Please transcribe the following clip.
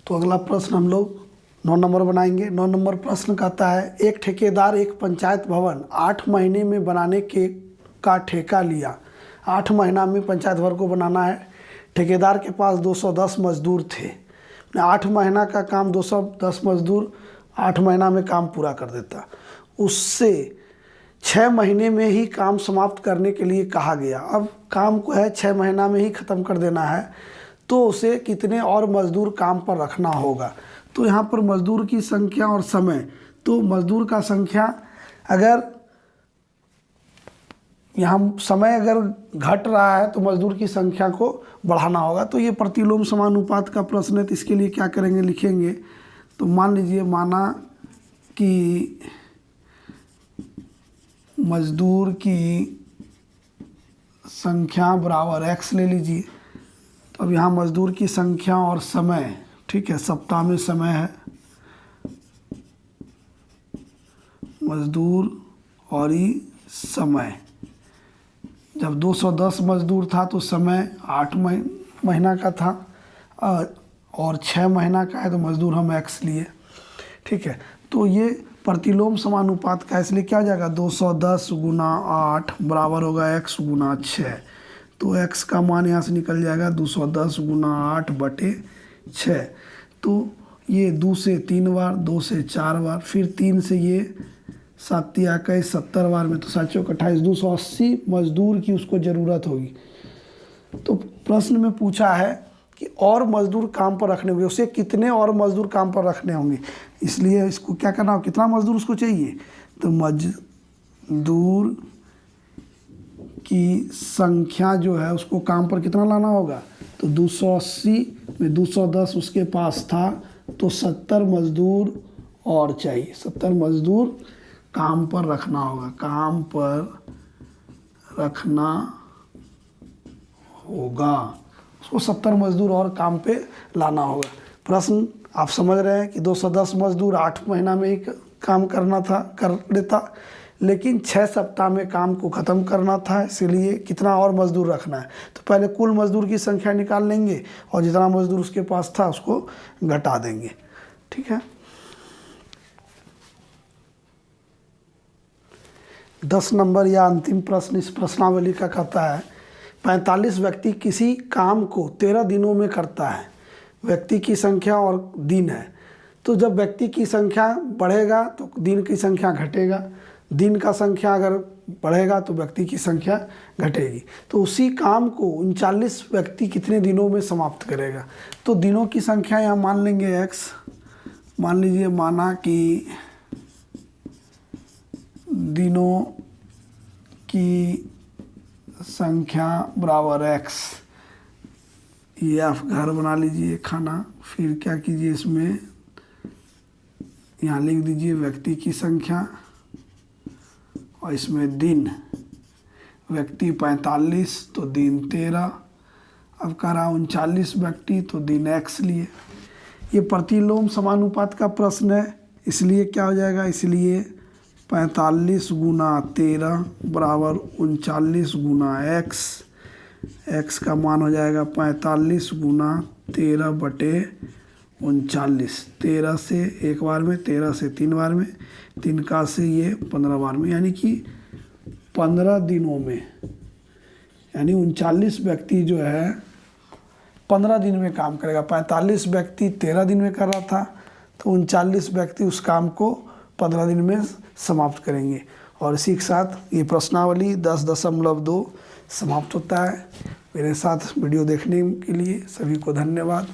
तो अगला प्रश्न हम लोग 9 नंबर बनाएंगे। 9 नंबर प्रश्न कहता है, एक ठेकेदार एक पंचायत भवन 8 महीने में बनाने का ठेका लिया। 8 महीना में पंचायत भवन को बनाना है। ठेकेदार के पास 210 मजदूर थे। 8 महीना का काम 210 मजदूर 8 महीना में काम पूरा कर देता। उससे 6 महीने में ही काम समाप्त करने के लिए कहा गया। अब काम को है 6 महीना में ही ख़त्म कर देना है, तो उसे कितने और मज़दूर काम पर रखना होगा। तो यहाँ पर मज़दूर की संख्या और समय, तो मज़दूर का संख्या अगर यहाँ समय अगर घट रहा है तो मज़दूर की संख्या को बढ़ाना होगा। तो ये प्रतिलोम समानुपात का प्रश्न है, तो इसके लिए क्या करेंगे, लिखेंगे। तो मान लीजिए, माना कि मज़दूर की संख्या बराबर x ले लीजिए। तो अब यहाँ मज़दूर की संख्या और समय, ठीक है, सप्ताह में समय है, मज़दूर और ये समय। जब 210 मज़दूर था तो समय 8 महीना का था, और 6 महीना का है तो मज़दूर हम x लिए, ठीक है। तो ये प्रतिलोम समानुपात का, इसलिए क्या हो जाएगा, 210 गुना 8 बराबर होगा x गुना 6। तो x का मान यहाँ से निकल जाएगा 210 गुना 8 बटे 6। तो ये 2 से 3 बार, 2 से 4 बार, फिर 3 से ये 7 या 21 70 बार में, तो 7 चौक 28, 280 मज़दूर की उसको ज़रूरत होगी। तो प्रश्न में पूछा है कि और मज़दूर काम पर रखने होंगे, उसे कितने और मज़दूर काम पर रखने होंगे। इसलिए इसको क्या करना, कितना मज़दूर उसको चाहिए, तो मज़दूर की संख्या जो है उसको काम पर कितना लाना होगा। तो 280 में 210 उसके पास था, तो 70 मज़दूर और चाहिए। 70 मज़दूर काम पर रखना होगा, काम पर रखना होगा, उसको 70 मज़दूर और काम पे लाना होगा। प्रश्न आप समझ रहे हैं कि 210 मज़दूर 8 महीना में ही काम करना था, कर लेता, लेकिन 6 सप्ताह में काम को ख़त्म करना था, इसीलिए कितना और मज़दूर रखना है। तो पहले कुल मज़दूर की संख्या निकाल लेंगे और जितना मज़दूर उसके पास था उसको घटा देंगे, ठीक है। 10 नंबर या अंतिम प्रश्न इस प्रश्नावली का कहता है, 45 व्यक्ति किसी काम को 13 दिनों में करता है। व्यक्ति की संख्या और दिन है। तो जब व्यक्ति की संख्या बढ़ेगा तो दिन की संख्या घटेगा, दिन का संख्या अगर बढ़ेगा तो व्यक्ति की संख्या घटेगी। तो उसी काम को 39 व्यक्ति कितने दिनों में समाप्त करेगा। तो दिनों की संख्या यहाँ मान लेंगे x। मान लीजिए, माना कि दिनों की संख्या बराबर x। ये आप घर बना लीजिए खाना, फिर क्या कीजिए, इसमें यहाँ लिख दीजिए व्यक्ति की संख्या और इसमें दिन। व्यक्ति 45 तो दिन 13। अब कह रहा 39 व्यक्ति तो दिन x लिए। ये प्रतिलोम समानुपात का प्रश्न है, इसलिए क्या हो जाएगा, इसलिए 45 गुना 13 बराबर 39 गुना x। x का मान हो जाएगा 45 गुना 13 बटे 39। 13 से एक बार में, 13 से 3 बार में, 3 का से ये 15 बार में, यानी कि 15 दिनों में, यानी 39 व्यक्ति जो है 15 दिन में काम करेगा। 45 व्यक्ति 13 दिन में कर रहा था, तो 39 व्यक्ति उस काम को 15 दिन में समाप्त करेंगे। और इसी के साथ ये प्रश्नावली 10.2 समाप्त होता है। मेरे साथ वीडियो देखने के लिए सभी को धन्यवाद।